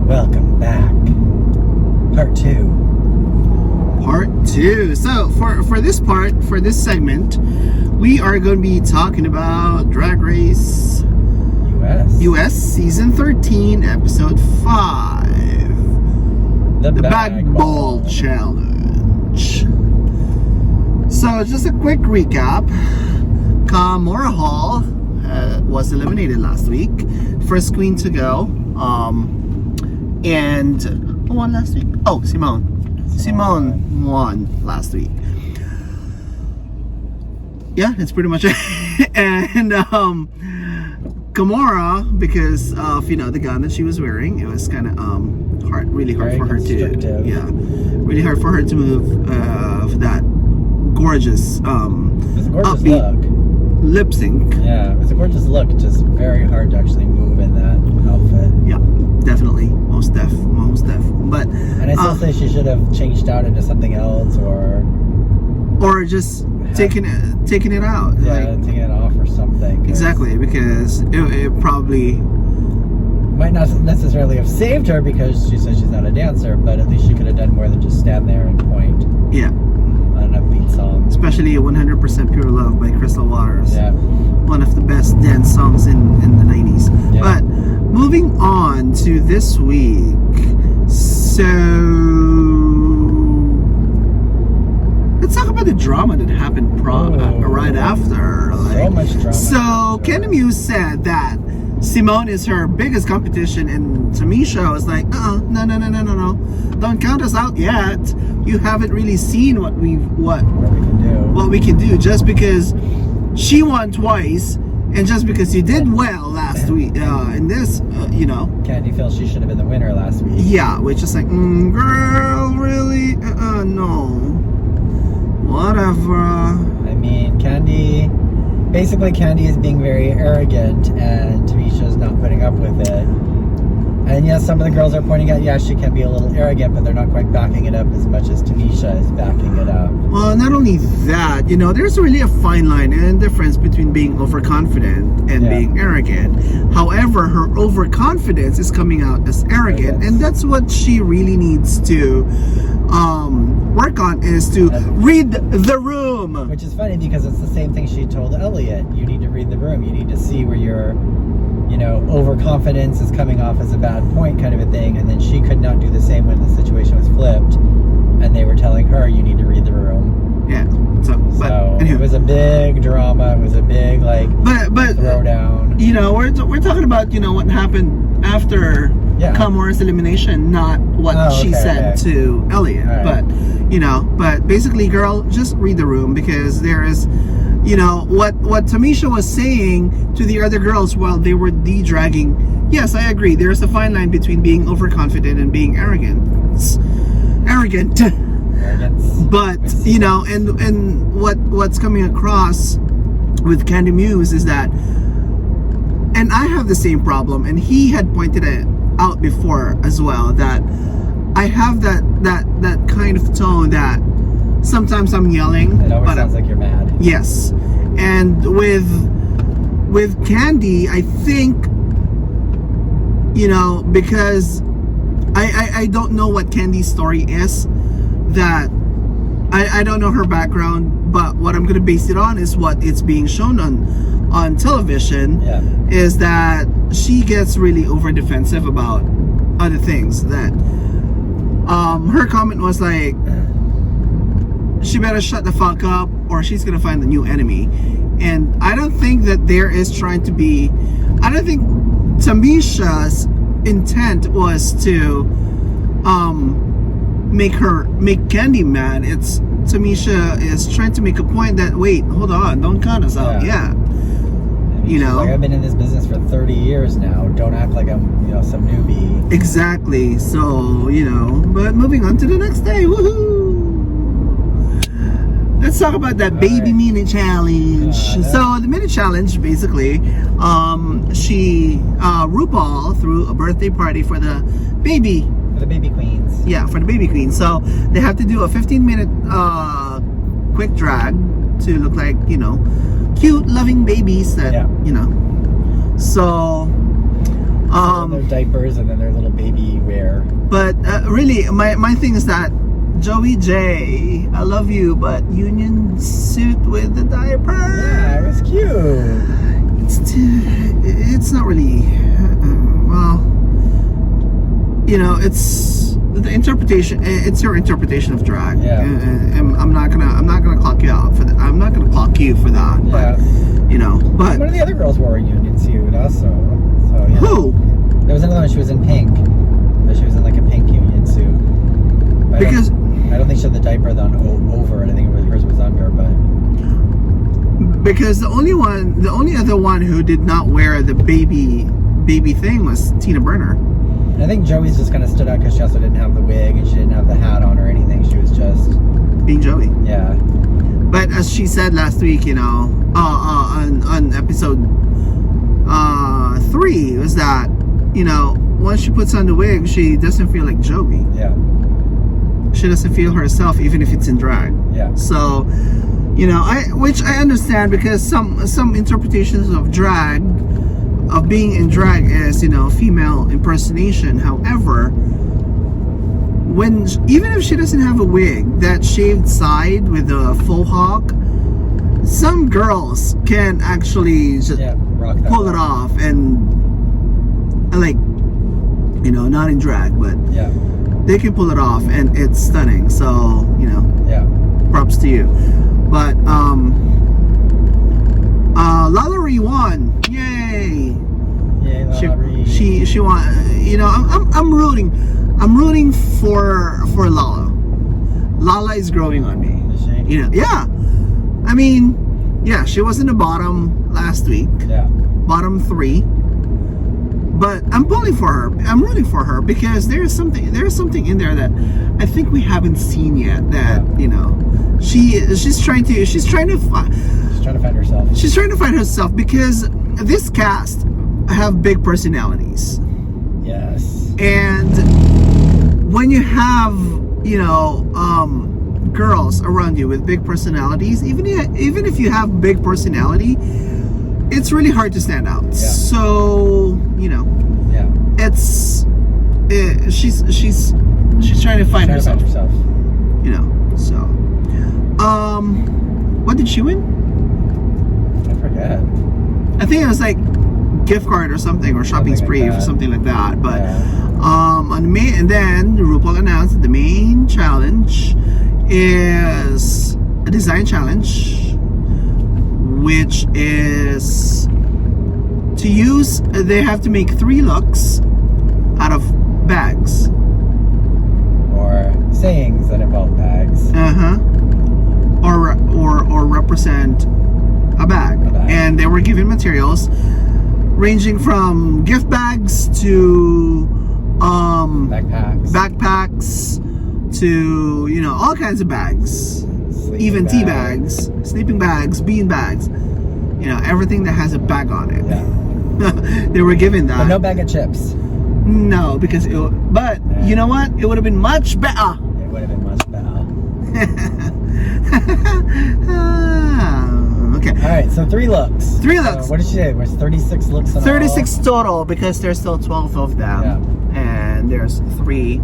Welcome back. Part 2. Part 2. So for this segment, we are going to be talking about Drag Race US Season 13, Episode 5. The Bag Ball Challenge. So just a quick recap. Kamora Hall was eliminated last week. First queen to go. And who won last week? Oh, Simone. Simone won last week. Yeah, that's pretty much it. And Kamora, because of the gown that she was wearing, it was kind of really hard for her really hard for her to move that gorgeous upbeat look. Lip sync. Yeah, it was a gorgeous look. Just very hard to actually move in that outfit. Yeah, definitely, most def. But and I still say she should have changed out into something else, or just taking it out. Yeah, taking it off or something. Exactly, because it probably might not necessarily have saved her because she says she's not a dancer, but at least she could have done more than just stand there and point. Yeah. On an upbeat song. Especially 100% Pure Love by Crystal Waters. Yeah. One of the best dance songs in the 90s. Yeah. But moving on to this week. So let's talk about the drama that happened right after. So much drama. So Candy Muse said that Simone is her biggest competition, and Tamisha was like, no, don't count us out yet. You haven't really seen what we can do. Just because she won twice, and just because you did well last week in this, Candy feels she should have been the winner last week. Yeah, which is like, girl, really? No. Whatever. I mean, Candy is being very arrogant, and Tamisha's not putting up with it. And yes, some of the girls are pointing out, she can be a little arrogant, but they're not quite backing it up as much as Tamisha is backing it up. Well, not only that, there's really a fine line and difference between being overconfident and being arrogant. However, her overconfidence is coming out as arrogant, and that's what she really needs to work on, is to read the room. Which is funny because it's the same thing she told Elliot. You need to read the room. You need to see where your overconfidence is coming off as a bad point, kind of a thing. And then she could not do the same when the situation was flipped, and they were telling her, you need to read the room. Yeah. So anyway. It was a big drama. It was a big but throwdown. We're talking about what happened after Kamora's elimination, not what she said to Elliot. Right. But basically, girl, just read the room, because there is what Tamisha was saying to the other girls while they were de-dragging. Yes, I agree. There's a fine line between being overconfident and being arrogant. But and what's coming across with Candy Muse is that, and I have the same problem, and he had pointed it out before as well, that I have that kind of tone that sometimes I'm yelling. It always sounds like you're mad. Yes. And with Candy, I think, because I don't know what Candy's story is, that I don't know her background, but what I'm going to base it on is what it's being shown on television, is that she gets really over defensive about other things. That her comment was like, she better shut the fuck up or she's gonna find a new enemy. And I don't think that I don't think Tamisha's intent was to make Candy mad. It's Tamisha is trying to make a point that, wait, hold on, don't count us out. Like, I've been in this business for 30 years now. Don't act like I'm some newbie. Exactly. So but moving on to the next day. Woohoo! Let's talk about that baby mini challenge. So the mini challenge, basically, RuPaul threw a birthday party for the baby queens. Yeah, for the baby queens. So they have to do a 15-minute quick drag to look like cute, loving babies that So Their diapers and then their little baby wear. But really, my thing is that Joey J, I love you, but union suit with the diaper. Yeah, it was cute. It's not really. Well, you know, it's the interpretation. It's your interpretation of drag. Yeah. And I'm not gonna clock you out for that. I'm not gonna clock you for that. Yeah. But, you know, but one of the other girls wore a union suit also. So yeah. who? There was another one. She was in pink, but she was in like a pink union suit. But Because I don't think she had the diaper on over it. I think hers was under, but. Because the only other one who did not wear the baby thing was Tina Burner. I think Joey's just kind of stood out because she also didn't have the wig and she didn't have the hat on or anything. She was just being Joey. Yeah. But as she said last week, you know, on episode 3, was that, you know, once she puts on the wig, she doesn't feel like Joey. Yeah. She doesn't feel herself, even if it's in drag. Yeah. So, you know, which I understand, because some interpretations of drag, of being in drag, is, you know, female impersonation. However, even if she doesn't have a wig, that shaved side with a faux hawk, some girls can actually just rock that pull it off, and like, you know, not in drag, but yeah, they can pull it off, and it's stunning. So, you know, props to you. But Lalaurie won. Yay! Yay, Lalaurie. She won. You know, I'm rooting for Lala. Lala is growing on me. Is she? You know, yeah. I mean, yeah, she was in the bottom last week. Yeah. Bottom 3. But I'm pulling for her. I'm rooting for her because there's something in there that I think we haven't seen yet. That you know, she's trying to find herself. She's trying to find herself because this cast have big personalities. Yes. And when you have, you know, girls around you with big personalities, even if you have big personality, it's really hard to stand out. Yeah. So, you know, she's trying to find herself. You know, so what did she win? I forget. I think it was like gift card or something, or shopping spree or something like that. But on the main, and then RuPaul announced that the main challenge is a design challenge, which is to use. They have to make 3 looks out of bags or sayings that involve bags. Or represent a bag. And they were given materials ranging from gift bags to backpacks to, you know, all kinds of bags, even tea bags, sleeping bags, bean bags, you know, everything that has a bag on it. They were given that. But no bag of chips. No, because you know what, it would have been much better. It would have been much better. Okay. Alright, so 3 looks. 3 looks. What did she say? It was 36 looks in 36 total, because there's still 12 of them. Yeah. And there's 3 3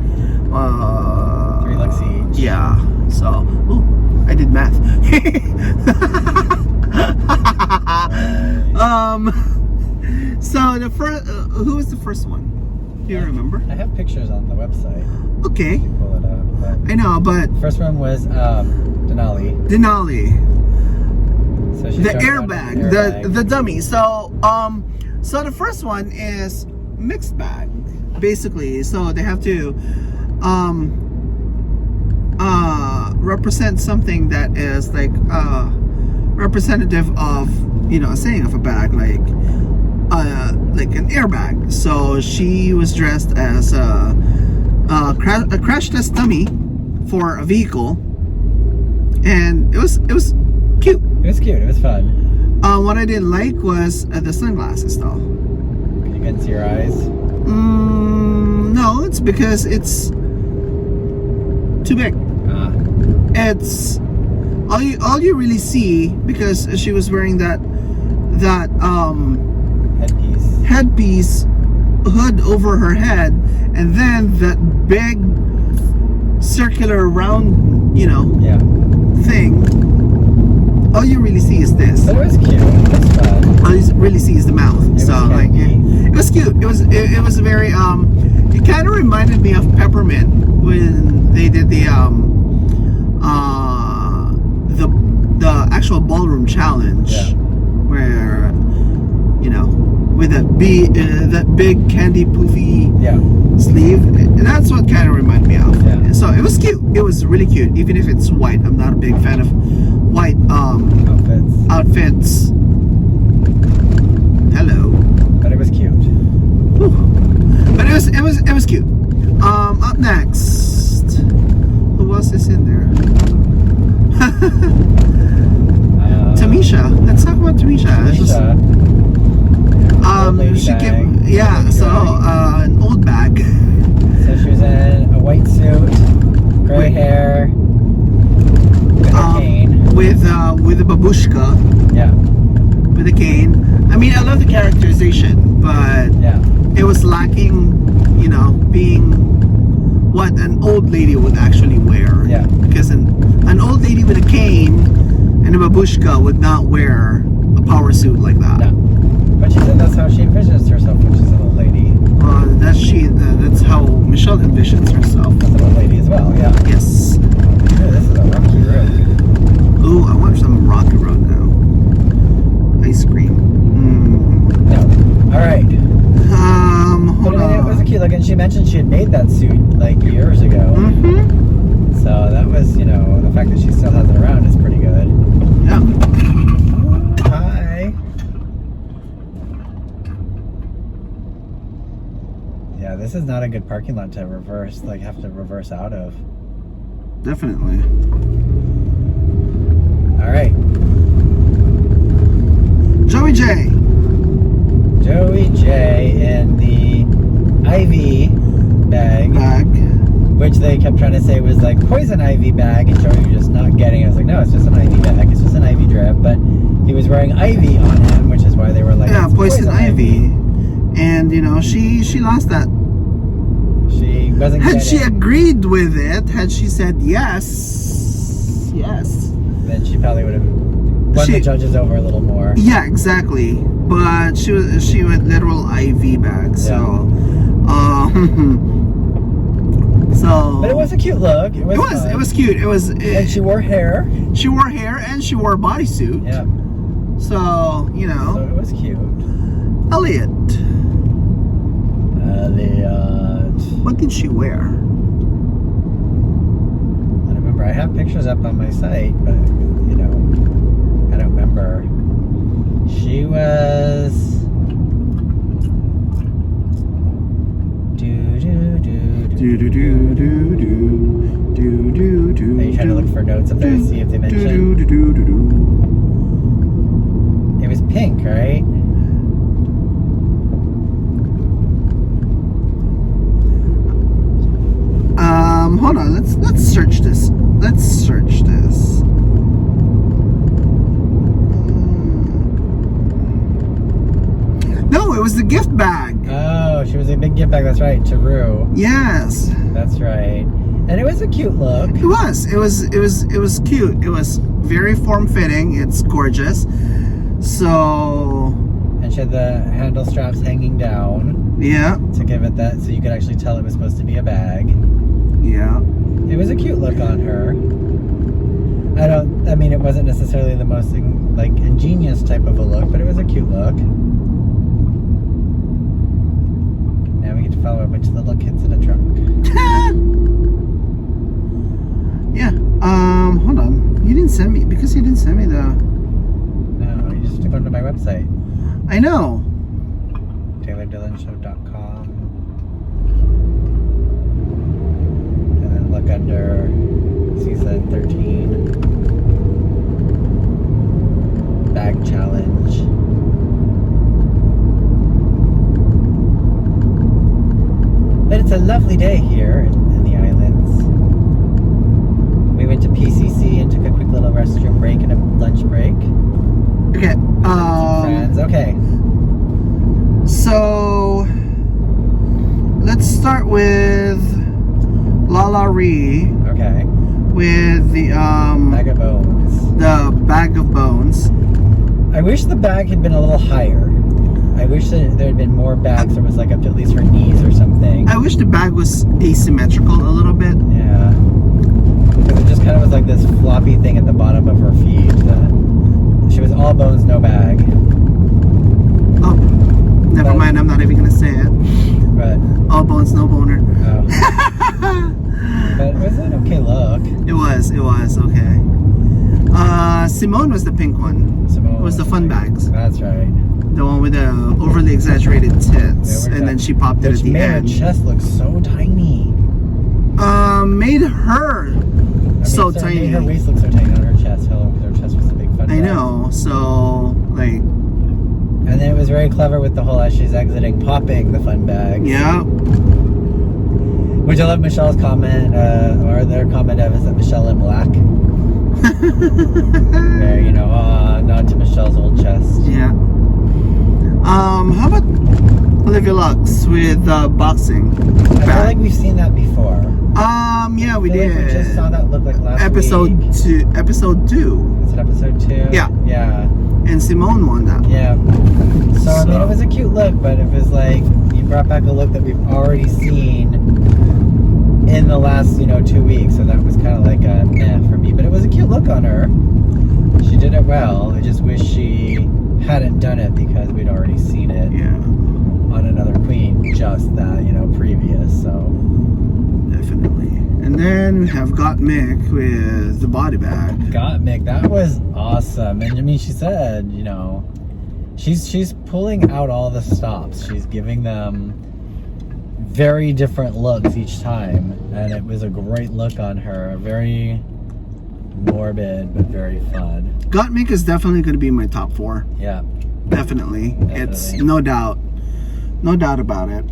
looks each. Yeah. So, I did math. So the first, who was the first one? Do you remember? I have pictures on the website. Okay. You can pull it up. I know, but first one was Denali. So the airbag, the dummy. So the first one is mixed bag, basically. So they have to represent something that is like representative of, you know, a saying of a bag, like an airbag. So she was dressed as a crash test dummy for a vehicle, and it was cute. It was cute. It was fun. What I didn't like was the sunglasses, though. You couldn't see your eyes? No, it's because it's too big. It's all you really see, because she was wearing that headpiece hood over her head, and then that big circular round, Yeah. thing. All you really see is this. But it was cute. It was fun. All you really see is the mouth. It So was like, candy. it was cute. It was very It kind of reminded me of Peppermint when they did the actual ballroom challenge, Yeah. where with that big candy poofy Yeah. sleeve. And that's what kind of reminded me of. Yeah. So it was cute. It was really cute, even if it's white. I'm not a big fan of white outfits. Hello. But it was cute. Whew. But it was cute. Up next, who else is in there? Tamisha. Let's talk about Tamisha. Old lady She bag. came, yeah. Old lady So bag. an old bag. So she was in a white suit, gray hair, with a cane. With a babushka, Yeah. with a cane. I mean, I love the characterization, but Yeah. it was lacking, being what an old lady would actually wear. Yeah. Because an old lady with a cane and a babushka would not wear a power suit like that. No. But she said that's how she envisions herself when she's an old lady. That's how Michelle envisions herself. That's an old lady as well, yeah. Yes. Ooh, this is a rocky road. Ooh, I want some rocky road now. Ice cream. No. Alright. Hold But I mean, it was a on. cute look, and she mentioned she had made that suit like years ago. Mm-hmm. So that was, the fact that she still has it around is pretty good. Yeah. Hi. Yeah, this is not a good parking lot to have to reverse out of. Definitely. Alright. Joey J. Joey J in the ivy bag, which they kept trying to say was like poison ivy bag, and Joey was just not getting it. I was like, no, it's just an ivy bag. It's just an ivy drip. But he was wearing ivy on him, which is why they were like, Yeah, it's poison ivy. And she lost that. She wasn't Had getting she agreed with it, had she said yes, then she probably would have won the judges over a little more. yeah, exactly. But she went literal IV bag. So, so. But it was a cute look. It was cute. And she wore hair. She wore hair and she wore a bodysuit. Yeah. So So it was cute. Elliot. What did she wear? I don't remember. I have pictures up on my site, but I don't remember. She was Are you trying to look for notes up there to see if they mentioned? It was pink, right? Hold on. Let's search this. No, it was the gift bag. Oh, she was a big gift bag. That's right, to Rue. Yes. That's right. And it was a cute look. It was cute. It was very form-fitting. It's gorgeous. So. And she had the handle straps hanging down. Yeah. To give it that, so you could actually tell it was supposed to be a bag. Yeah. It was a cute look on her. I mean, it wasn't necessarily the most ingenious type of a look, but it was a cute look. Now we get to follow a bunch of little kids in a truck. Yeah. Hold on. You didn't send me the. No, you just have to go to my website. I know. TaylorDillonShow.com. And then look under season 13. Bag challenge. But it's a lovely day here in the islands. We went to PCC and took a quick little restroom break and a lunch break. Okay. Friends. Okay. So let's start with Lala Ree Okay. with the Bag of bones. the bag of bones. I wish the bag had been a little higher. I wish that there had been more bags that was like up to at least her knees or something. I wish the bag was asymmetrical a little bit. Yeah. Because it just kind of was like this floppy thing at the bottom of her feet. She was all bones, no bag. Oh, never mind. I'm not even gonna say it. But All bones, no boner. oh. But it was an okay look. It was okay. Simone was the pink one. Simone It was the fun bags. That's right. The one with the overly exaggerated tits, and then she popped it Which at the made end. her chest look so tiny. Made her so It tiny. made her waist look so tiny on her chest. Her chest was a big fun I bag. know. So like, And then it was very clever with the whole as she's exiting, popping the fun bag. yeah. Which I love Michelle's comment, or their comment of, is that Michelle in black? Where, you know, nod to Michelle's old chest. Yeah. How about Olivia Lux with I boxing feel bag? like we've seen that before. Yeah, we I feel did. like we just saw that look like last episode week. 2. Episode 2. Is it episode 2? Yeah. Yeah. And Simone won that. Yeah. So, I mean, it was a cute look, but it was like, you brought back a look that we've already seen in the last, 2 weeks. So that was kind of like a meh for me. But it was a cute look on her. She did it well. I just wish she hadn't done it because we'd already seen it Yeah. on another queen just that, previous. So, Definitely. And then we have Got Mick with the body bag. God, Mick, that was awesome. And I mean, she said, she's pulling out all the stops. She's giving them very different looks each time, and it was a great look on her. Very morbid, but very fun. Got Mick is definitely going to be in my top 4. Yeah. Definitely. It's Definitely. no doubt about it.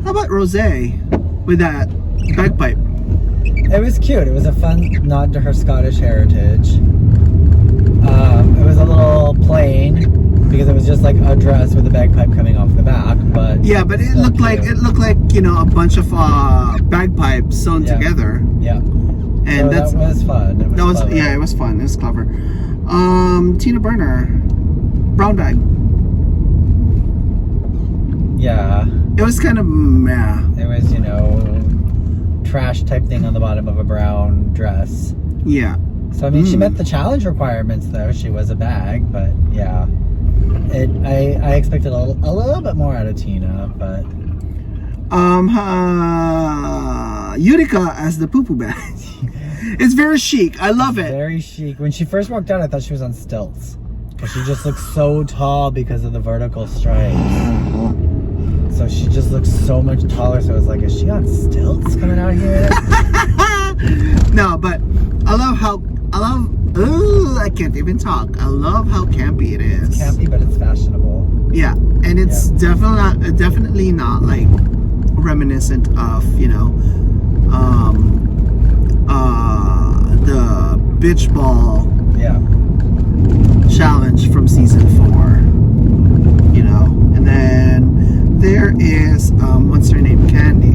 How about Rose with that bagpipe? It was cute. It was a fun nod to her Scottish heritage. It was a little plain because it was just like a dress with a bagpipe coming off the back, but Yeah, but it looked like a bunch of bagpipes sewn Yeah. together, yeah. and So that was fun. It was clever. it was fun. It was clever. Tina Burner, brown bag. Yeah. It was kind of meh. It was, trash type thing on the bottom of a brown dress. Yeah. So I mean, she met the challenge requirements though. She was a bag, but yeah. I expected a little bit more out of Tina, but Utica as the poo-poo bag. It's very chic. I love it. very chic. When she first walked out, I thought she was on stilts. Because she just looked so tall because of the vertical stripes. So she just looks so much taller. So I was like, is she on stilts coming out here? No, but I can't even talk. I love how campy it is. It's campy, but it's fashionable. Yeah, and it's definitely not like reminiscent of the bitch ball Yeah. challenge from season 4. And then there is what's her name, Candy.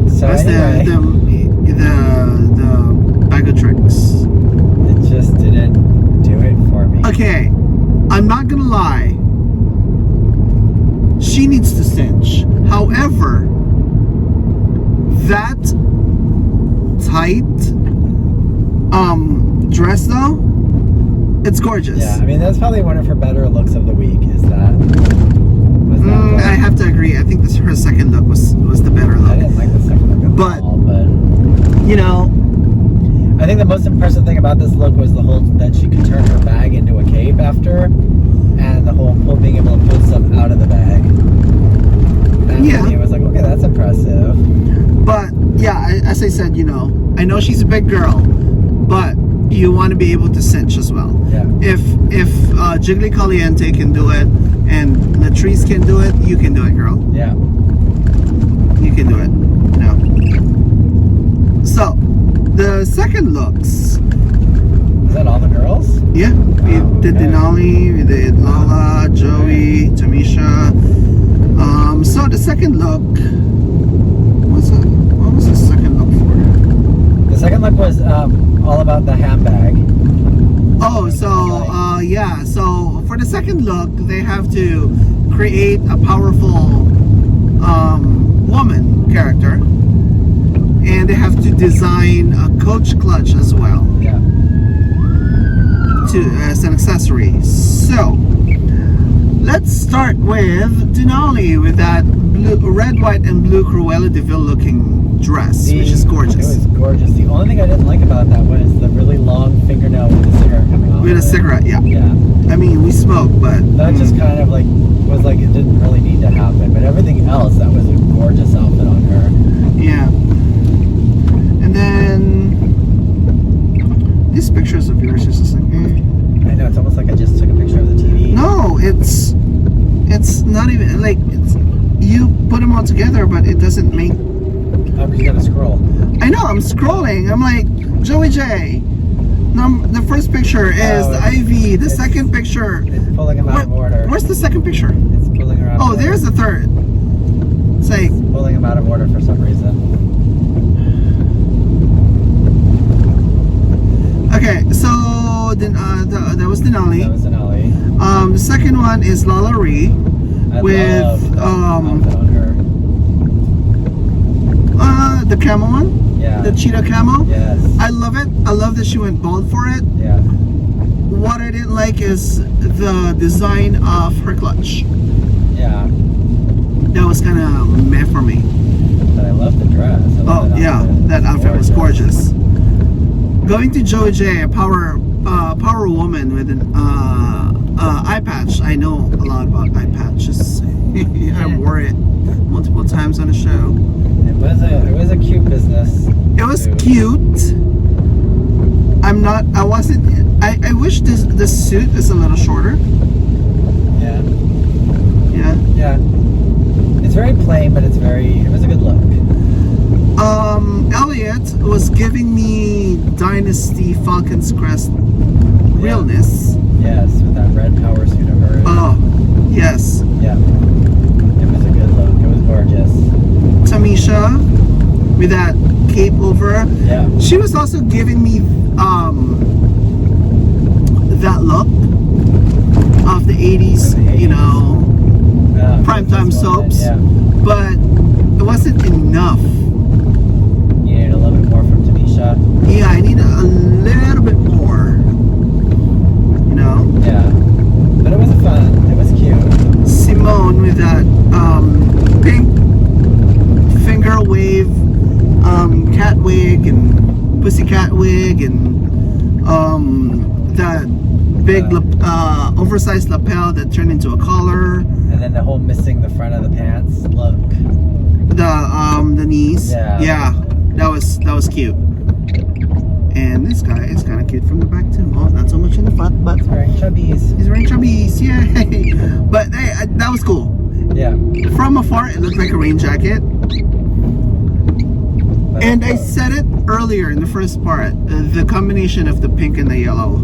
So That's anyway, the bag of tricks. it just didn't do it for me. Okay, I'm not gonna lie. She needs to cinch. However, that tight dress though, it's gorgeous. Yeah, I mean that's probably one of her better looks of the week. Is that? I have to agree. I think her second look was the better I look. didn't like the second look at But- all, but I think the most impressive thing about this look was the whole that she could turn her bag into a cape after, and the whole being able to pull stuff out of the bag. That Yeah. to me was like, okay, that's impressive. But yeah, as I said, I know she's a big girl, but you want to be able to cinch as well. Yeah. If Jiggly Caliente can do it and Latrice can do it, you can do it, girl. Yeah. You can do it. So the second looks, Is that all the girls? Yeah, we did okay. Denali, we did Lala, Joey, Tamisha. So the second look, what was the second look for? The second look was all about the handbag. Oh, so yeah. So for the second look, they have to create a powerful woman character, and they have to design a coach clutch as well. Yeah. As an accessory. So let's start with Denali with that red, white, and blue Cruella de Vil looking dress, which is gorgeous. It was gorgeous. The only thing I didn't like about that was the really long fingernail with the cigarette coming off. With a cigarette, yeah. Yeah. I mean, we smoke, but That just kind of like was like it didn't really need to happen. But everything else, that was a gorgeous outfit on her. yeah. And then these pictures of yours is just like, I know, it's almost like I just took a picture of the TV. No, it's not even like you put them all together, but it doesn't make. Oh, you gotta scroll. I know, I'm scrolling. I'm like, Joey J. The first picture is the IV. The second picture. It's pulling them out of order. Where's the second picture? It's pulling her out of Oh, order. there's the third. It's like, Pulling them out of order for some reason. okay, so then that was Denali. That was Denali. The second one is Lala Ree I with love the outfit on her. the camo one. Yeah. The cheetah camo. Yes. I love it. I love that she went bald for it. Yeah. What I didn't like is the design of her clutch. Yeah. That was kind of meh for me. But I love the dress. I love Oh yeah, that outfit was gorgeous. Going to Joey J, a power woman with an eye patch. I know a lot about eye patches. I wore it multiple times on the show. It was a cute business. It was suit. cute. I wish the suit is a little shorter. Yeah. Yeah. Yeah. It's very plain, but it was a good look. Elliot was giving me Dynasty Falcon's Crest realness. Yes, with that red power suit of hers. Oh, yes. Yeah. It was a good look. It was gorgeous. Tamisha with that cape over. Yeah. She was also giving me that look of the 80s, you know, primetime soaps. Yeah. But it wasn't enough. You need a little bit more from Tanisha. Yeah, I need a little bit more. You know? Yeah. But it was fun. It was cute. Simone with that pink finger wave cat wig and pussycat wig and that big oversized lapel that turned into a collar. And then the whole missing the front of the pants look. The knees. Yeah. That was cute. And this guy is kind of cute from the back too. Oh, not so much in the front, but He's wearing chubbies. he's wearing chubbies. Yay! But hey, that was cool. Yeah. From afar, it looked like a rain jacket. But And I said it earlier in the first part. The combination of the pink and the yellow,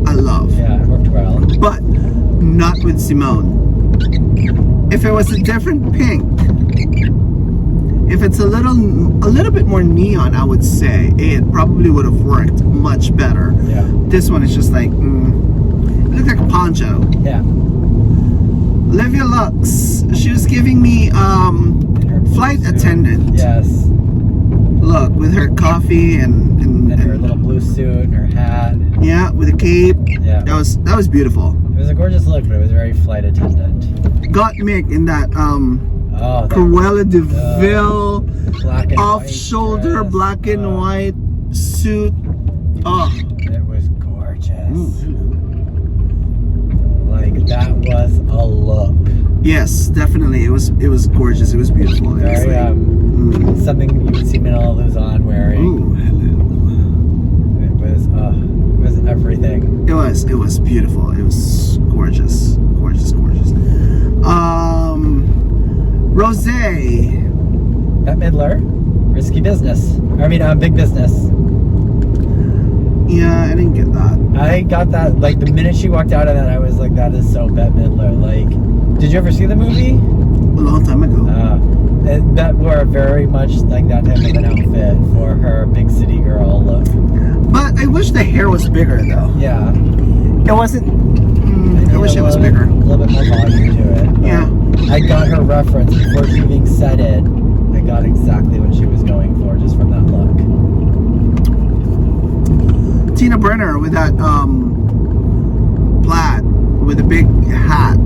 I love. Yeah, it worked well. But not with Simone. If it was a different pink, if it's a little bit more neon, I would say it probably would have worked much better. Yeah. This one is just like, it looked like a poncho. Yeah. Olivia Lux, she was giving me And her flight blue suit. attendant Yes. look with her coffee and And her little blue suit and her hat. yeah, with a cape. Yeah. That was beautiful. It was a gorgeous look, but it was very flight attendant. Got Mick in that Oh, that Cruella de Vil black and off white shoulder dress. black and Oh, white suit. Oh, It was gorgeous. Like that was a look. yes, definitely. It was gorgeous. It was beautiful. It was Very like, something you would see Manila Luz on wearing. ooh, It was everything. it was beautiful. It was gorgeous. Gorgeous. Rose. Bette Midler, risky business. I mean, big business. Yeah, I didn't get that. I got that, like, the minute she walked out of that, I was like, that is so Bette Midler. Like, did you ever see the movie? A long time ago. That wore very much like that type of an outfit for her big city girl look. But I wish the hair was bigger, though. Yeah. It wasn't... I wish it was bigger. A little bit more volume to it. Yeah. I got her reference before she even said it. I got exactly what she was going for just from that look. Tina Burner with that plaid with a big hat.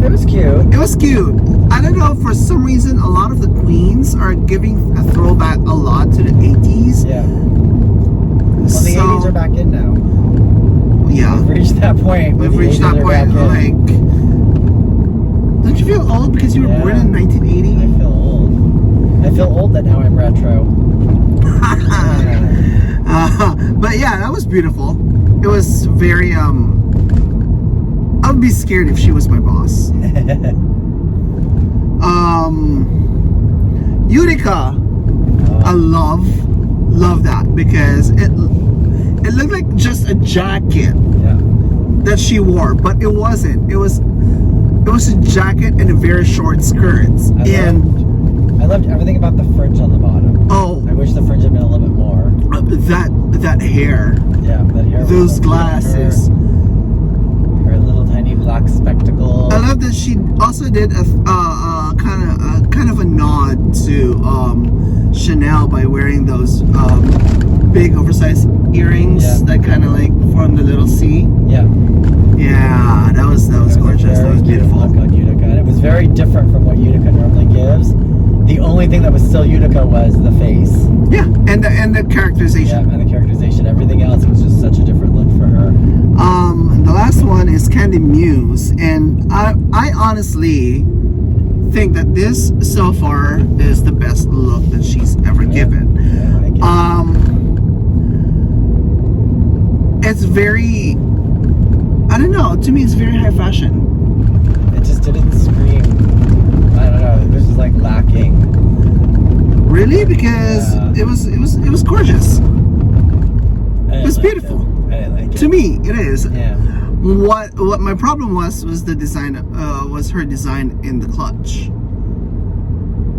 It was cute. It was cute. I don't know, for some reason a lot of the queens are giving a throwback a lot to the 80s. Yeah. Well, the 80s are back in now. Yeah. We've reached that point. We've reached that point. Like, don't you feel old because you were born in 1980? I feel old. I feel old that now I'm retro. But yeah, that was beautiful. It was very I would be scared if she was my boss. Utica, I love that because it looked like just a jacket that she wore, but it wasn't. It was a jacket and a very short skirts. I loved everything about the fringe on the bottom. Oh, I wish the fringe had been a little bit more. That hair. Yeah, that hair. Those glasses. Her little tiny black spectacles. I love that she also did a kind of a nod to Chanel by wearing those big oversized earrings that kind of like formed a little C. Yeah. Yeah, that was gorgeous. That was beautiful. Look on Utica, and it was very different from what Utica normally gives. The only thing that was still Utica was the face. Yeah, and the characterization. Yeah, and the characterization. Everything else was just such a different look for her. The last one is Candy Muse, and I honestly think that this so far is the best look that she's ever given. Yeah, I like it. It's very, I don't know, to me it's very high fashion. It just didn't scream, I don't know, this is like lacking. Really? Because it was gorgeous. It was beautiful. I didn't like it. To me, it is. Yeah. What my problem was the design, was her design in the clutch.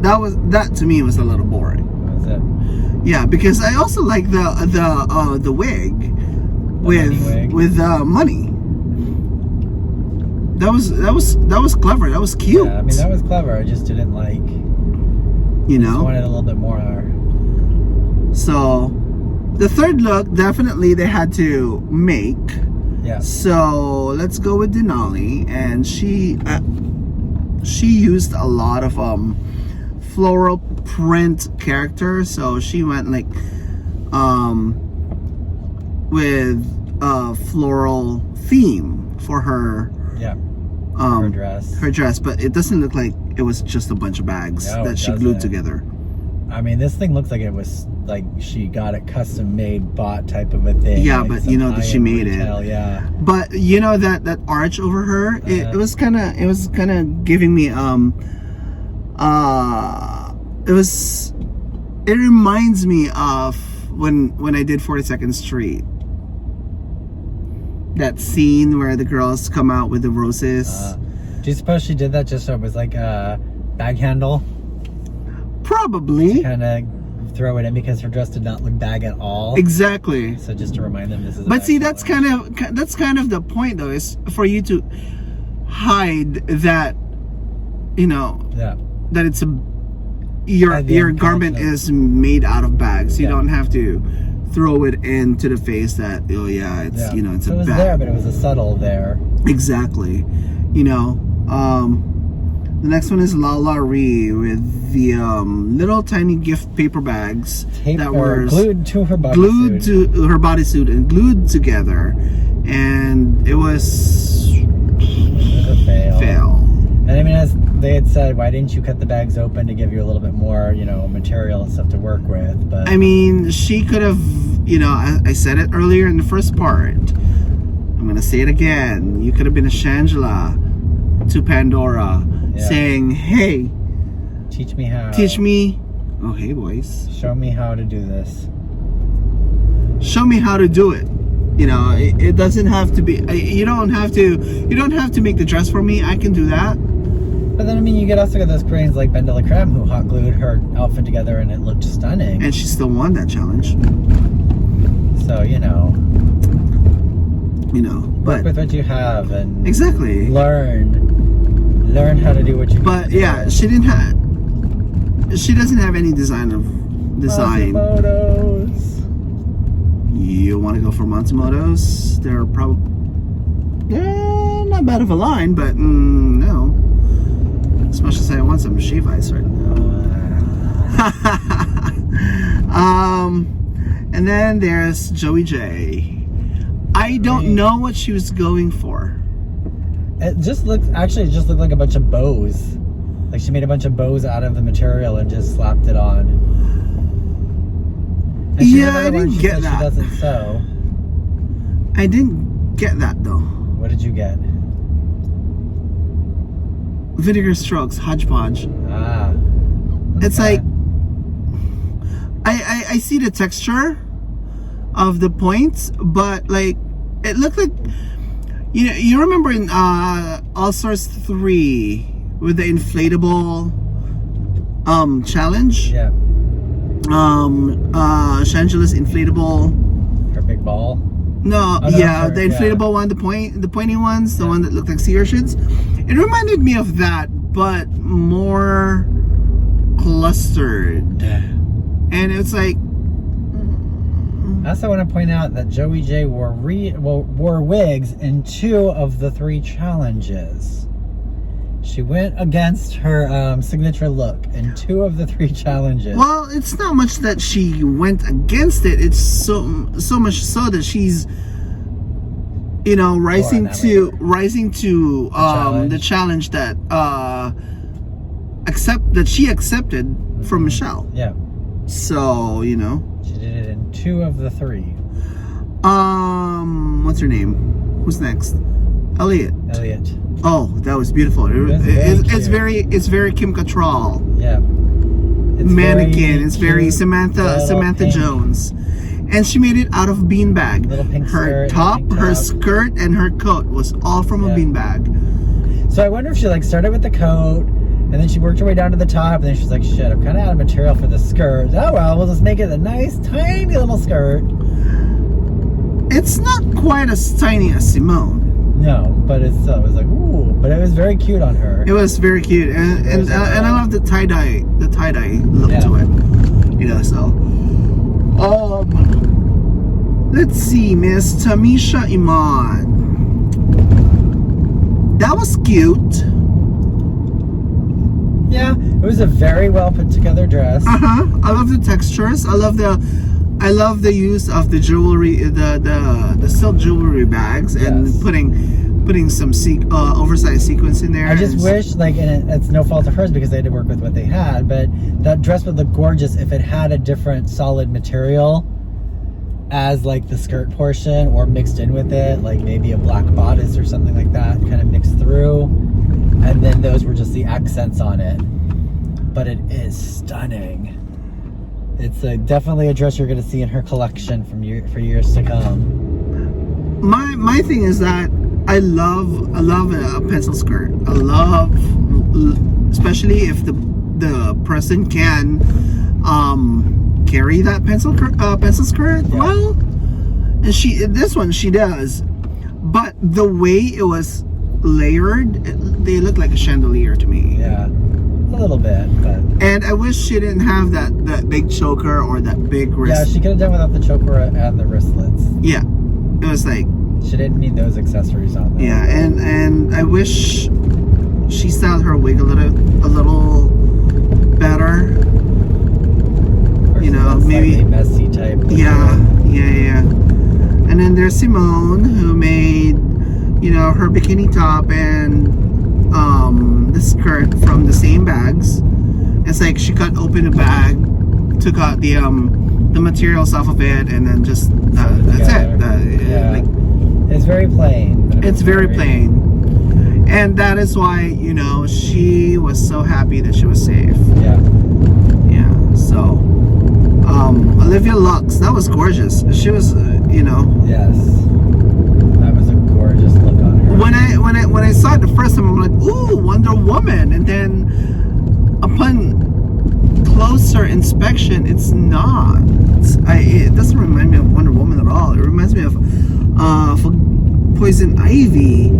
That to me was a little boring. Was it? Yeah, because I also like the wig with money. That was clever. That was cute. Yeah, I mean that was clever. I just didn't like. You know. Just wanted a little bit more. So, the third look definitely they had to make. Yeah. So let's go with Denali, and she used a lot of floral print characters. So she went like with a floral theme for her. Yeah. Her dress, but it doesn't look like it was just a bunch of bags that she glued together. I mean, this thing looks like it was like she got a custom made bot type of a thing. Yeah, like but you know that she made retail, it. Yeah. But you know that arch over her, it was kind of giving me it reminds me of when I did 42nd Street. That scene where the girls come out with the roses. Do you suppose she did that just so it was like a bag handle? Probably. Kind of throw it in because her dress did not look bag at all. Exactly. So just to remind them this is. But see, that's kind of the point though, is for you to hide that, you know, that it's your garment is made out of bags. You don't have to throw it into the face that it's you know, it's so a it was bag. there, but it was a subtle there. Exactly. You know, the next one is La La Ree with the little tiny gift paper bags that were glued to her bodysuit and glued together, and it was a fail. And I mean, as they had said, why didn't you cut the bags open to give you a little bit more, you know, material and stuff to work with? But I mean, she could have, you know, I said it earlier in the first part. I'm gonna say it again. You could have been a Shangela to Pandora, saying, "Hey, teach me how. Teach me. Oh, hey, boys. Show me how to do this. show me how to do it. You know, it doesn't have to be. You don't have to make the dress for me. I can do that. But then, I mean, you could also get those Koreans like Ben de la Creme who hot glued her outfit together and it looked stunning. And she still won that challenge. So, you know, but work with what you have and exactly learn how to do what you. But yeah, she doesn't have any design. Matsumoto's. You want to go for Matsumoto's? They're probably not bad of a line, but no. As much as I want some shave ice right now. And then there's Joey J. I don't know what she was going for. It just looked like a bunch of bows. Like she made a bunch of bows out of the material and just slapped it on. And I didn't get that. She doesn't sew. I didn't get that though. What did you get? Vinegar strokes, hodgepodge. Ah. It's like I see the texture of the points, but like it looked like you remember in All Stars 3 with the inflatable challenge? Yeah. Shangela's inflatable. Her big ball. No, oh, no, yeah, the inflatable one, the pointy ones, the one that looked like sea urchins. It reminded me of that, but more clustered. And it's like. I also want to point out that Joey J wore wigs in 2 of the 3 challenges. She went against her signature look in 2 of the 3 challenges. Well, it's not much that she went against it. It's so much so that she's, rising to the challenge that she accepted from Michelle. Yeah. So she did it in 2 of the 3. What's her name? Who's next? Elliot. Oh, that was beautiful. It's very Kim Cattrall. Yeah. Mannequin. It's very Samantha Jones. And she made it out of beanbag. Little pink her skirt, top, her skirt, and her coat was all from a beanbag. So I wonder if she started with the coat, and then she worked her way down to the top, and then she's like, shit, I'm kind of out of material for the skirt. Oh well, we'll just make it a nice, tiny little skirt. It's not quite as tiny as Simone. No, but it was like, ooh, but it was very cute on her. It was very cute, and I love the tie dye look to it. So. Let's see, Miss Tamisha Iman. That was cute. Yeah, it was a very well put together dress. I love the textures. I love the use of the jewelry, the silk jewelry bags, and putting some oversized sequins in there. I just wish, and it's no fault of hers because they had to work with what they had, but that dress would look gorgeous if it had a different solid material as the skirt portion, or mixed in with it, like maybe a black bodice or something like that, kind of mixed through, and then those were just the accents on it. But it is stunning. It's definitely a dress you're going to see in her collection for years to come. My thing is that I love a pencil skirt. I love, especially if the person can carry that pencil skirt well. And this one she does, but the way it was layered, they look like a chandelier to me. Yeah. A little bit, but. And I wish she didn't have that big choker or that big wrist. Yeah, she could have done without the choker and the wristlets. Yeah, it was like. She didn't need those accessories on there. Yeah, and I wish she styled her wig a little better. Maybe messy type. Yeah. And then there's Simone, who made, her bikini top and the skirt from the same bags. It's like she cut open a bag, took out the materials off of it, and then just that's it. It's very plain. It's very plain, and that is why she was so happy that she was safe. Yeah. So Olivia Lux. That was gorgeous. She was, Yes. That was a gorgeous look on her. When I saw it the first time, I'm like, ooh, Wonder Woman. And then upon closer inspection, it's not. It doesn't remind me of Wonder Woman at all. It reminds me of Poison Ivy,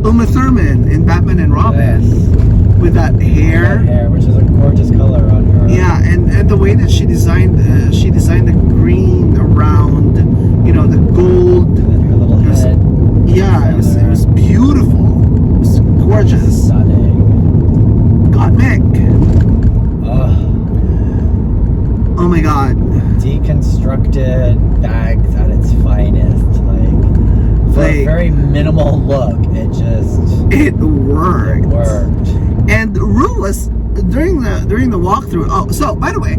Uma Thurman in Batman and Robin, with that hair. That hair, which is a gorgeous color on her. Yeah, and the way that she designed the green around, the gold. And then her little head. Yeah, it was beautiful. It was gorgeous. Stunning. God, Mick. Oh my God. Deconstructed bags at its finest. For a very minimal look, it worked. It worked. And Rue was during the walkthrough. Oh, so by the way,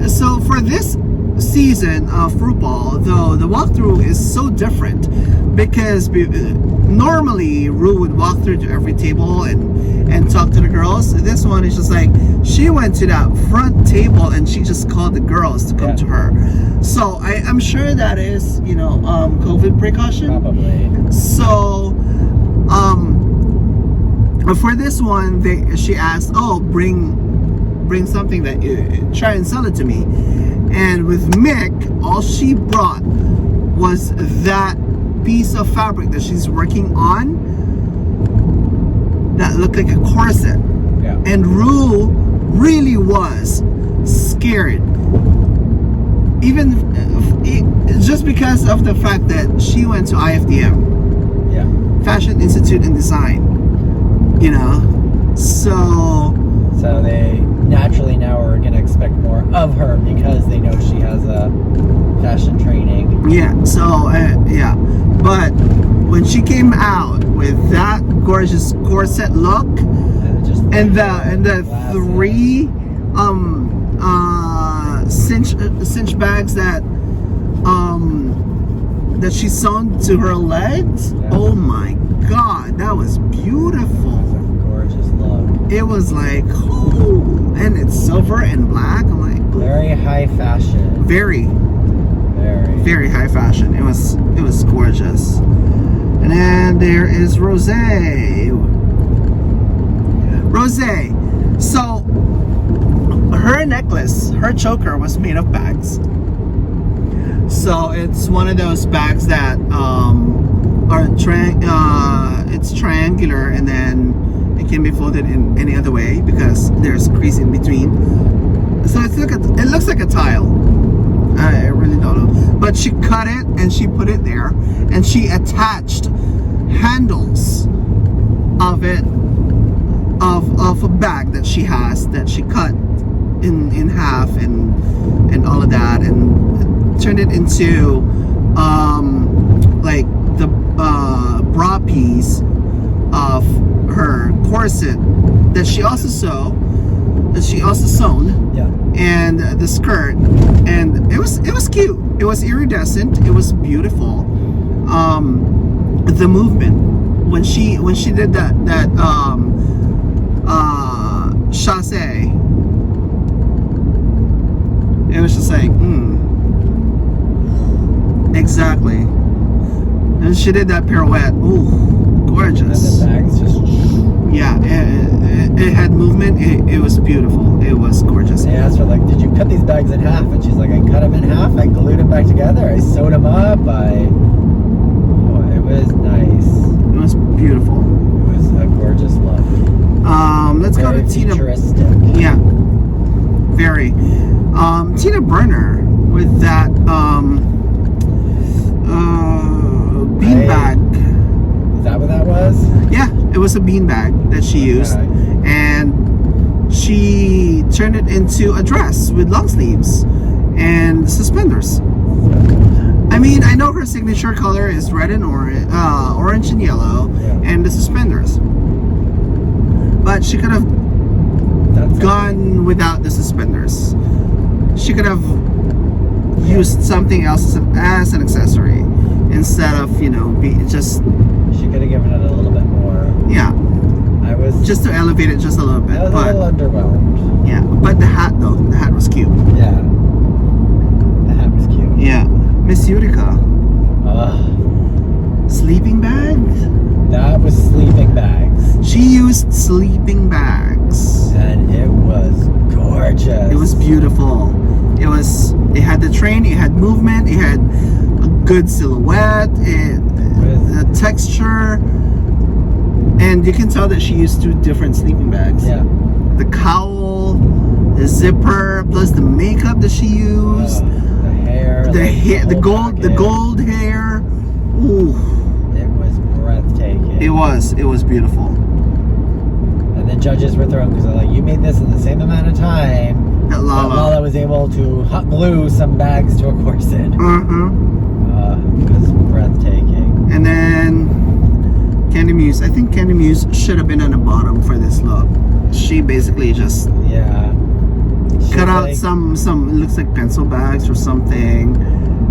so for this season of RuPaul, though, the walkthrough is so different because normally Rue would walk through to every table and talk to the girls. This one is just like she went to that front table and she just called the girls to come to her. So I'm sure that is COVID precaution. Probably. So for this one, she asked, "Oh, bring something that you try and sell it to me." And with Mick, all she brought was that piece of fabric that she's working on that looked like a corset. Yeah. And Rue really was scared, even just because of the fact that she went to IFDM, Fashion Institute in Design. So they naturally now are going to expect more of her because they know she has a fashion training. Yeah. So but when she came out with that gorgeous corset look and the three cinch bags that she sewn to her legs, oh my God, that was beautiful. Gorgeous look. It was like, oh, and it's silver and black. I'm like, oh. Very high fashion. Very high fashion. It was gorgeous. And then there is Rose. So her necklace, her choker was made of bags. So it's one of those bags that it's triangular, and then it can be folded in any other way because there's a crease in between. So it looks like a tile. I really don't know, but she cut it and she put it there, and she attached handles of a bag that she has, that she cut in half and all of that, and turned it into like the bra piece of her corset that she also sewn, and the skirt, and it was cute. It was iridescent. It was beautiful. The movement when she did that chasse, it was just like exactly. And she did that pirouette. Ooh, gorgeous. And the bags just it had movement. It was beautiful. It was gorgeous. They asked her, like, did you cut these bags in half? And she's like, I cut them in half, I glued them back together, I sewed them up, it was nice. It was beautiful. It was a gorgeous look. Let's go to Tina. Futuristic. Yeah, very. Tina Burner with that beanbag. Is that what that was? Yeah, it was a beanbag that she used, and she turned it into a dress with long sleeves and suspenders. I mean, I know her signature color is red and orange and yellow, and the suspenders. But she could have gone without the suspenders. She could have used something else as an accessory instead of, just. She could have given it a little bit more. Yeah. I was just to elevate it just a little bit. I was a little underwhelmed. Yeah, but the hat though, the hat was cute. Yeah. The hat was cute. Yeah, Miss Utica. Sleeping bags? That was sleeping bags. She used sleeping bags. And it was gorgeous. It was beautiful. It had the train, it had movement, it had a good silhouette, the texture, and you can tell that she used 2 different sleeping bags. Yeah. The cowl, the zipper, plus the makeup that she used. The hair. The gold hair. Ooh. It was breathtaking. It was beautiful. And the judges were thrown because they're like, you made this in the same amount of time That Lala. Lala was able to hot glue some bags to a corset. It was breathtaking. And then Candy Muse. I think Candy Muse should have been on the bottom for this look. She basically just cut out some it looks like pencil bags or something,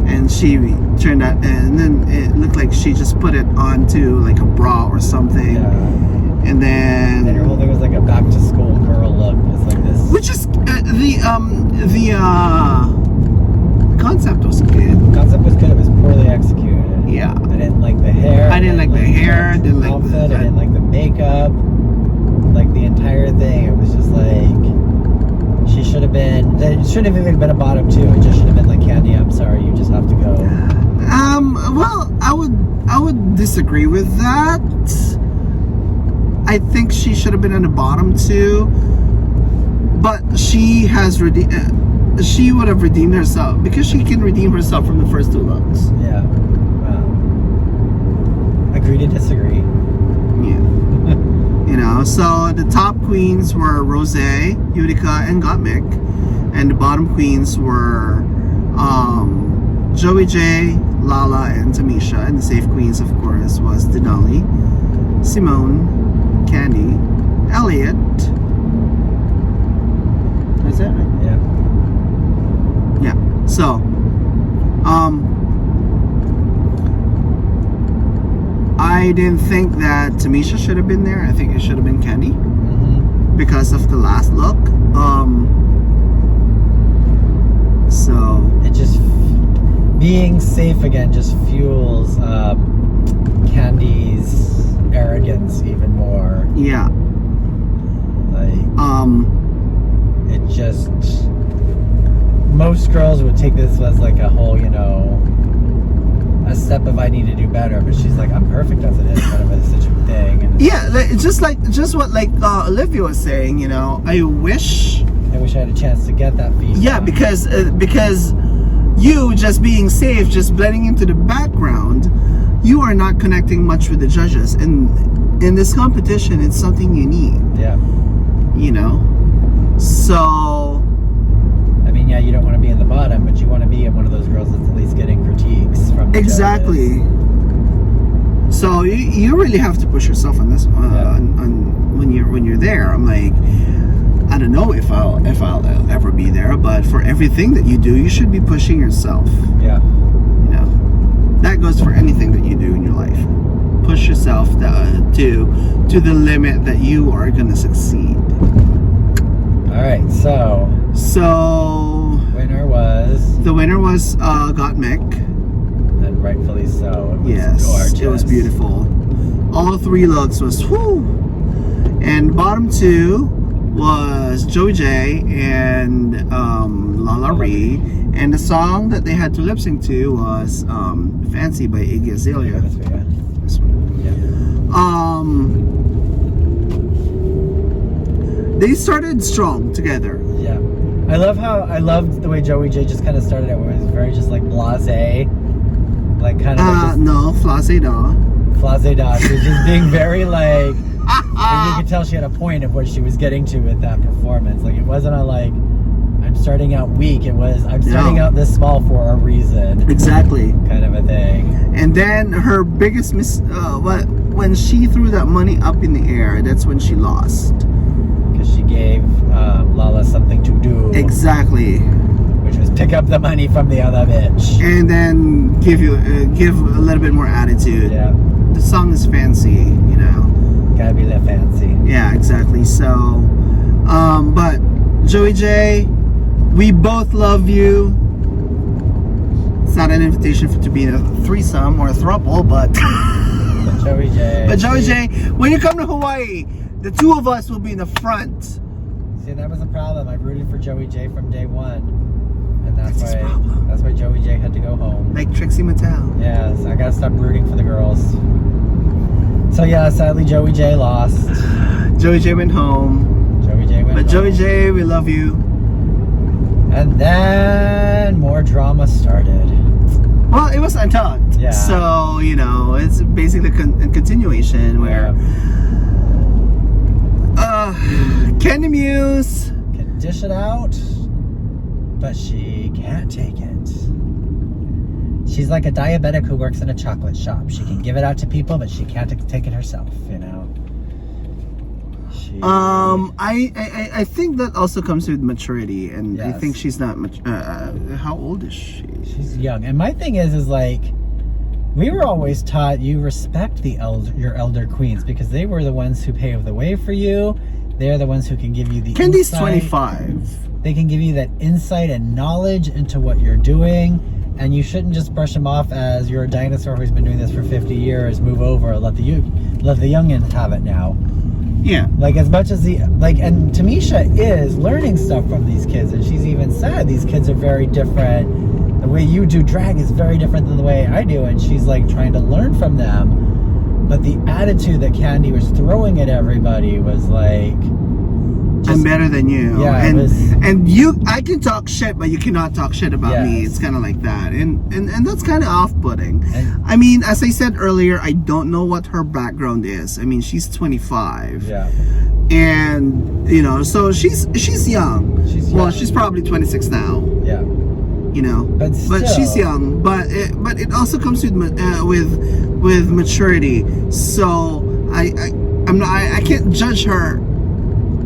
and she turned out, and then it looked like she just put it onto like a bra or something. And then her whole thing was like a back to school girl look. It was like this, which is the concept was good. The concept was good. It was poorly executed. Yeah. I didn't like the hair. I didn't like the hair. Didn't like the outfit. I didn't like the makeup. Like the entire thing. It was just like she should have been. It shouldn't have even been a bottom 2. It just should have been like, Candy, I'm sorry, you just have to go. Well, I would disagree with that. I think she should have been in the bottom 2, but she has she would have redeemed herself because she can redeem herself from the first 2 looks. Yeah. Agree to disagree. Yeah. You know, so the top queens were Rose, Utica, and Gottmik, and the bottom queens were Joey J, Lala, and Tamisha, and the safe queens, of course, was Denali, Simone, Candy, Elliot. That's it, right? Yeah. Yeah. So, I didn't think that Tamisha should have been there. I think it should have been Candy because of the last look. So it just being safe again just fuels Candy's arrogance even more. Yeah. Like it just, most girls would take this as like a whole, you know, a step of I need to do better, but she's like, I'm perfect as it is, kind of a situation thing. And yeah, just what Olivia was saying, you know, I wish I had a chance to get that feedback. Yeah, because you just being safe, just blending into the background, you are not connecting much with the judges, and in this competition, it's something you need. Yeah. You know, so. I mean, yeah, you don't want to be in the bottom, but you want to be one of those girls that's at least getting critiques from the exactly. judges. So you really have to push yourself on this on when you're there. I'm like, I don't know if I'll ever be there, but for everything that you do, you should be pushing yourself. Yeah. You know, that goes for anything that you do in your life. Push yourself to the limit that you are gonna succeed. All right, so the winner was Gottmik, and rightfully so. It was gorgeous. It was beautiful. All 3 looks was whoo. And bottom 2 was Joey J and Lala Ree, and the song that they had to lip sync to was "Fancy" by Iggy Azalea. This one. Yeah. They started strong together. Yeah. I loved the way Joey J just kind of started it, where it was very just like blasé, like kind of no, flase da. Flase da. She was just being very like, and you could tell she had a point of what she was getting to with that performance. Like it wasn't a like, I'm starting out weak. It was, I'm starting out this small for a reason. Exactly. Kind of a thing. And then her biggest when she threw that money up in the air, that's when she lost. Because she gave Lala something to do. Exactly. Which was pick up the money from the other bitch. And then give a little bit more attitude. Yeah. The song is fancy, you know. Gotta be that fancy. Yeah, exactly. So, but Joey J, we both love you. It's not an invitation to be in a threesome or a throuple, but Joey J. But Joey J, when you come to Hawaii, the two of us will be in the front. See, that was the problem. I rooted for Joey J from day one, and that's That's his problem. why Joey J had to go home. Like Trixie Mattel. Yes, I gotta stop rooting for the girls. So yeah, sadly Joey J lost. Joey J went home. Joey J went But home. Joey J, we love you. And then more drama started. Well, it was untucked. Yeah. So, you know, it's basically a continuation where Candy Muse Can dish it out, but she can't take it. She's like a diabetic who works in a chocolate shop. She can give it out to people, but she can't take it herself, you know? I think that also comes with maturity, and I Yes. think she's not much. How old is she? She's young. And my thing is like, we were always taught you respect your elder queens because they were the ones who paved the way for you. They're the ones who can give you the Candy's insight. 25. They can give you that insight and knowledge into what you're doing, and you shouldn't just brush them off as you're a dinosaur who's been doing this for 50 years. Move over, let the youngins have it now. Yeah. Like as much as and Tamisha is learning stuff from these kids, and she's even said these kids are very different. The way you do drag is very different than the way I do, and she's like trying to learn from them. But the attitude that Candy was throwing at everybody was like, I'm better than you. Yeah, and I can talk shit, but you cannot talk shit about me. Yes. It's kind of like that, and that's kind of off-putting. And- I mean, as I said earlier, I don't know what her background is. I mean, she's 25, yeah. and you know, so she's young. Well, young. she's probably 26 now. Yeah. You know, But she's still. young. But it also comes with maturity. So I can't judge her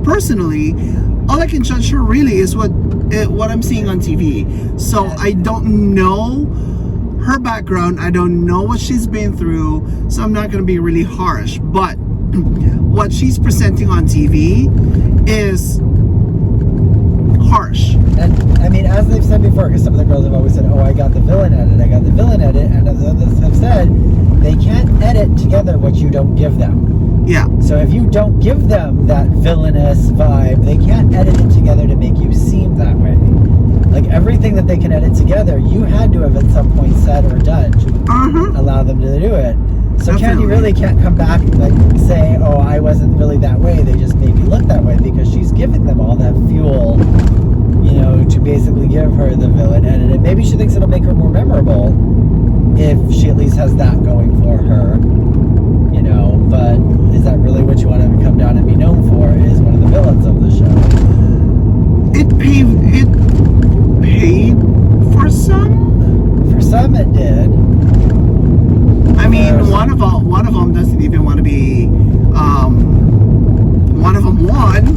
personally. All I can judge her really is what I'm seeing on TV. So I don't know her background. I don't know what she's been through. So I'm not going to be really harsh. But what she's presenting on TV is harsh. And I mean, as they've said before, because some of the girls have always said, "Oh, I got the villain edit. I got the villain edit," and as others have said, they can't edit together what you don't give them. Yeah. So if you don't give them that villainous vibe, they can't edit it together to make you seem that way. Like everything that they can edit together, you had to have at some point said or done to allow them to do it. So Candy Definitely. really can't come back and like say, "Oh, I wasn't really that way. They just made me look that way," because she's giving them all that fuel, you know, to basically give her the villain edit. And maybe she thinks it'll make her more memorable if she at least has that going for her, you know. But is that really what you want to come down and be known for? Is one of the villains of the show? It paid for some. For some, it did. I mean, one of them doesn't even want to be. One of them won,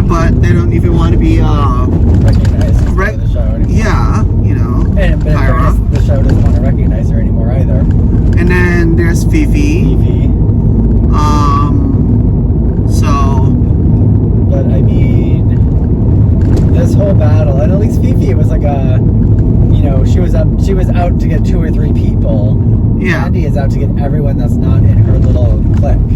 but they don't even want to be. Recognized for Right. the show anymore. Yeah, you know. And but in Tyra. fairness, the show doesn't want to recognize her anymore either. And then there's Fifi. Evie. So But I mean, this whole battle, and at least Fifi, it was like a, you know, she was out to get 2 or 3 people. yeah. Candy is out to get everyone that's not in her little clique.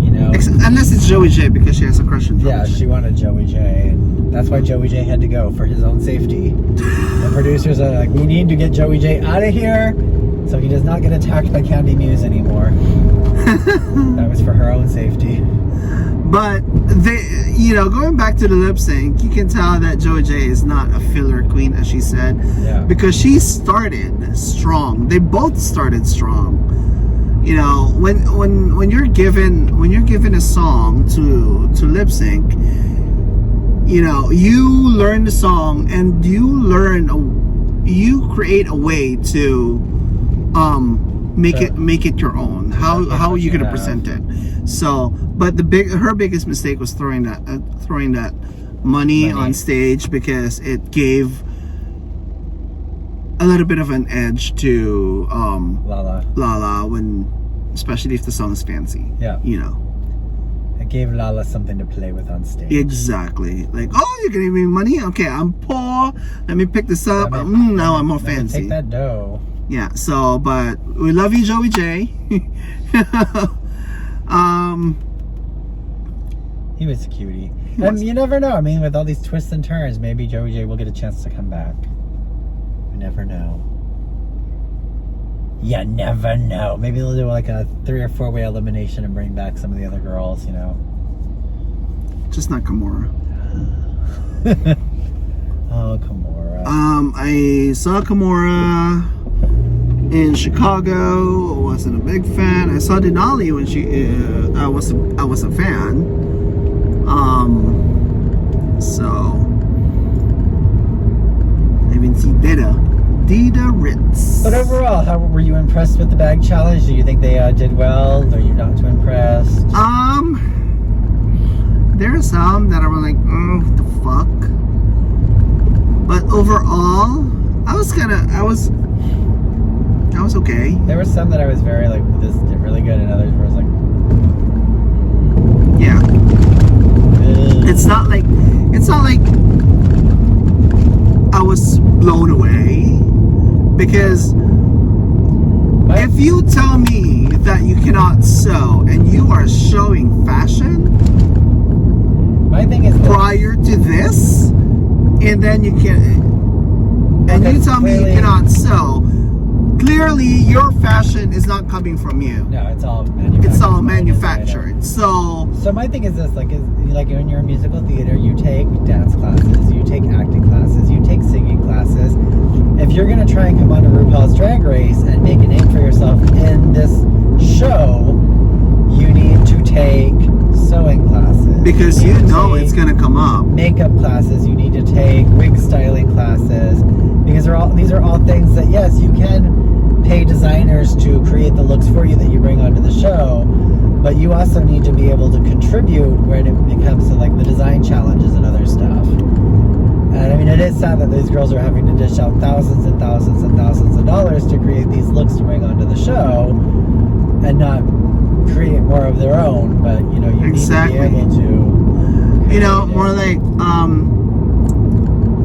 You know. Unless it's Joey J because she has a crush on Joey Yeah, J. she wanted Joey J, and that's why Joey J had to go for his own safety. The producers are like, we need to get Joey J out of here so he does not get attacked by Candy Muse anymore. That was for her own safety. But they, you know, going back to the lip sync, you can tell that Joey J is not a filler queen, as she said, Yeah. because she started strong. They both started strong. You know, when you're given a song to lip sync, you know, you learn the song and you create a way to make it your own. How are you gonna present it? So, but her biggest mistake was throwing that money on stage, because it gave a little bit of an edge to Lala. Lala, especially if the song is fancy. Yeah. You know. gave Lala something to play with on stage. Exactly. Like, oh, you're gonna give me money? Okay, I'm poor. Let me pick this up. Now I'm more fancy. Take that dough. Yeah. So, but we love you, Joey J. He was a cutie. And you never know. I mean, with all these twists and turns, maybe Joey J will get a chance to come back. You never know. You never know. Maybe they'll do like a 3 or 4-way elimination and bring back some of the other girls, you know. Just not Kimura. Oh, Kimura. I saw Kimura in Chicago. Wasn't a big fan. I saw Denali when she. I was a fan. So I haven't seen Dida Ritz. But overall, how were you impressed with the bag challenge? Do you think they did well? Are you not too impressed? There are some that are like, what the fuck? But overall, I was okay. There were some that I was very like, this did really good, and others where I was like, yeah. It's not like I was blown away, because if you tell me that you cannot sew and you are showing fashion, my thing is prior to this, and then you can, and you tell me you cannot sew, clearly your fashion is not coming from you. No, it's all manufactured. It's all manufactured. So my thing is this: like when you're in musical theater, you take dance classes, you take acting classes, you take singing classes. If you're gonna try and come on to RuPaul's Drag Race and make a name for yourself in this show, you need to take sewing classes. Because you know it's gonna come up. Makeup classes. You need to take wig styling classes, because these are all things that, yes, you can pay designers to create the looks for you that you bring onto the show, but you also need to be able to contribute when it comes to like the design challenges and other stuff. And I mean, it is sad that these girls are having to dish out thousands and thousands and thousands of dollars to create these looks to bring onto the show and not create more of their own. But you know, you need to be able to, you know, more like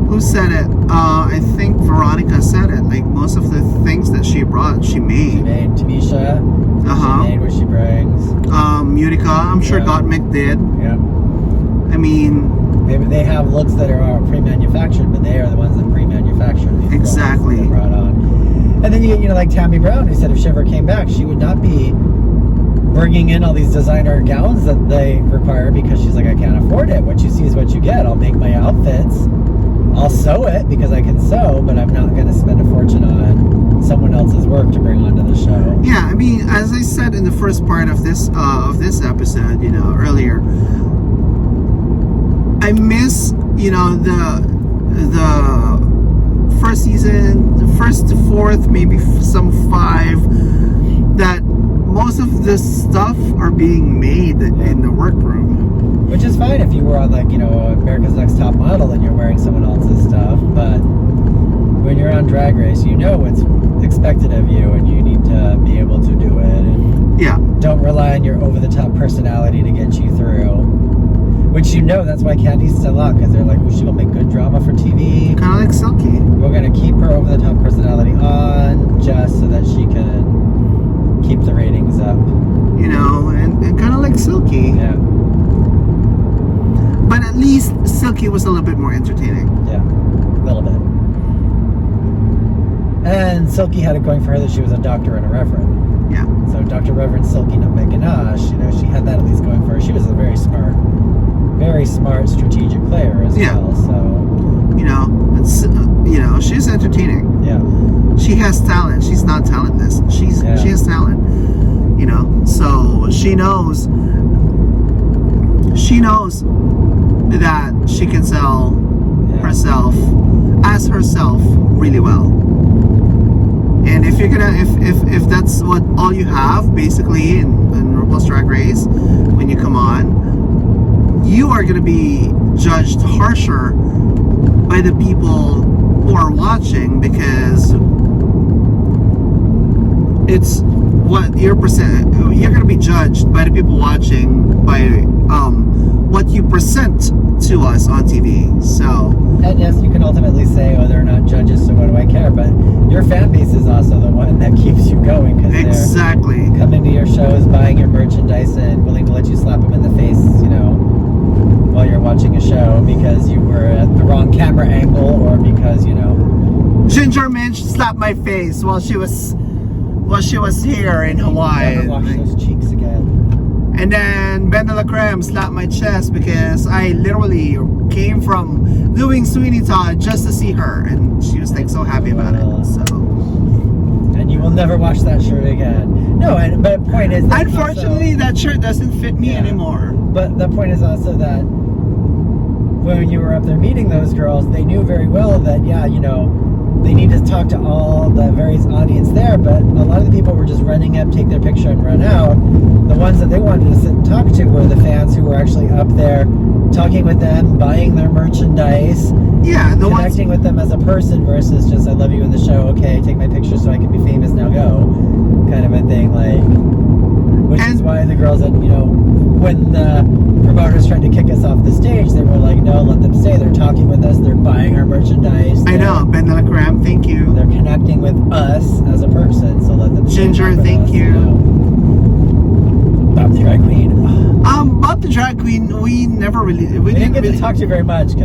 who said it? I think Veronica said it. Like, most of the things that she brought, she made. She made Tamisha. She made what she brings. Utica, I'm sure Gottmik did. Yeah. I mean, they have looks that are pre-manufactured, but they are the ones that pre-manufactured these exactly that brought on. And then you know, like Tammy Brown, who said if she ever came back, she would not be bringing in all these designer gowns that they require, because she's like, I can't afford it. What you see is what you get. I'll make my outfits. I'll sew it because I can sew, but I'm not going to spend a fortune on someone else's work to bring onto the show. Yeah, I mean, as I said in the first part of this episode, you know, earlier, I miss, you know, the first season, the first to fourth, maybe some 5, that most of the stuff are being made in the workroom. Which is fine if you were on, like, you know, America's Next Top Model and you're wearing someone else's stuff, but when you're on Drag Race, you know what's expected of you, and you need to be able to do it. And don't rely on your over-the-top personality to get you through. Which, you know, that's why Candy's still out, because they're like, well, she will make good drama for TV. Kind of like Silky. We're going to keep her over-the-top personality on just so that she can keep the ratings up. You know, and kind of like Silky. Yeah. But at least Silky was a little bit more entertaining. Yeah, a little bit. And Silky had it going for her that she was a doctor and a reverend. Yeah. So Dr. Reverend Silky Nutmeg Ganache, you know, she had that at least going for her. She was a very smart, strategic player as well. So, you know, it's, you know, she's entertaining. Yeah. She has talent. She's not talentless. She has talent. You know, so she knows that she can sell herself as herself really well. And if you're gonna, if that's what all you have basically in RuPaul's Drag Race, when you come on, you are gonna be judged harsher by the people who are watching, because it's what you're gonna be judged by the people watching by what you present to us on TV. So, and yes, you can ultimately say, oh, they're not judges, so what do I care? But your fan base is also the one that keeps you going, because exactly, they're coming to your shows, buying your merchandise, and willing to let you slap them in the face, you know, while you're watching a show because you were at the wrong camera angle, or because, you know, Ginger Minch slapped my face while she was here in Hawaii. Never wash those cheeks again. And then Ben de la Creme slapped my chest because I literally came from doing Sweeney Todd just to see her, and she was like so happy about it. So, and you will never wash that shirt again. No, but the point is, unfortunately, that shirt doesn't fit me anymore. But the point is also that when you were up there meeting those girls, they knew very well that, yeah, you know, they need to talk to all the various audience there, but a lot of the people were just running up, take their picture, and run out. The ones that they wanted to sit and talk to were the fans who were actually up there talking with them, buying their merchandise, connecting with them as a person versus just, I love you in the show, okay, take my picture so I can be famous, now go, kind of a thing, like, which is why the girls that, you know, when the promoters tried to kick us off the stage, they were like, no, let them stay, they're talking with us, they're buying our merchandise. I know, Ben de la Creme, thank you. They're connecting with us as a person, so let them stay. Ginger, thank you. You know. Bob the Drag Queen. Bob the Drag Queen, we didn't get to talk to you very much,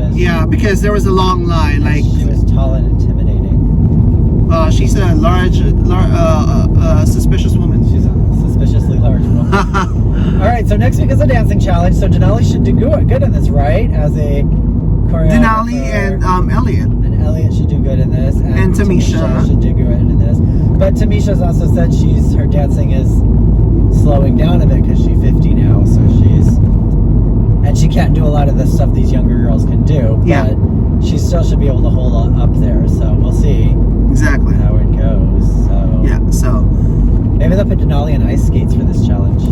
because there was a long line. Like, she was tall and intimidating. She's a large, suspicious woman. She's a suspiciously large woman. All right, so next week is a dancing challenge. So Denali should do good in this, right? As a choreographer. Denali and Elliot. And Elliot should do good in this. And Tamisha should do good in this. But Tamisha's also said her dancing is slowing down a bit because she's 50 now, so and she can't do a lot of the stuff these younger girls can do, but she still should be able to hold up there, so we'll see exactly how it goes. So maybe they'll put Denali on ice skates for this challenge.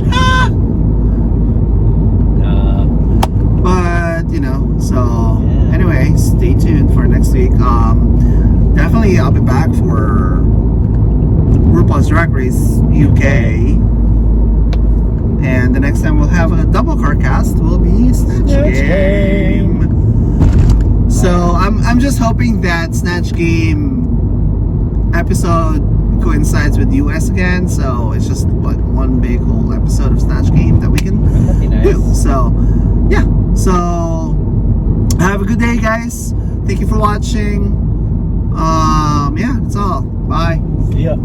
But you know, so anyway, stay tuned for next week. Definitely I'll be back for RuPaul's Drag Race UK. And the next time we'll have a double CarCast will be Snatch Game. So I'm just hoping that Snatch Game episode coincides with US again. So it's just one big whole episode of Snatch Game that we can do. So yeah. So have a good day, guys. Thank you for watching. Yeah, that's all. Bye. See ya.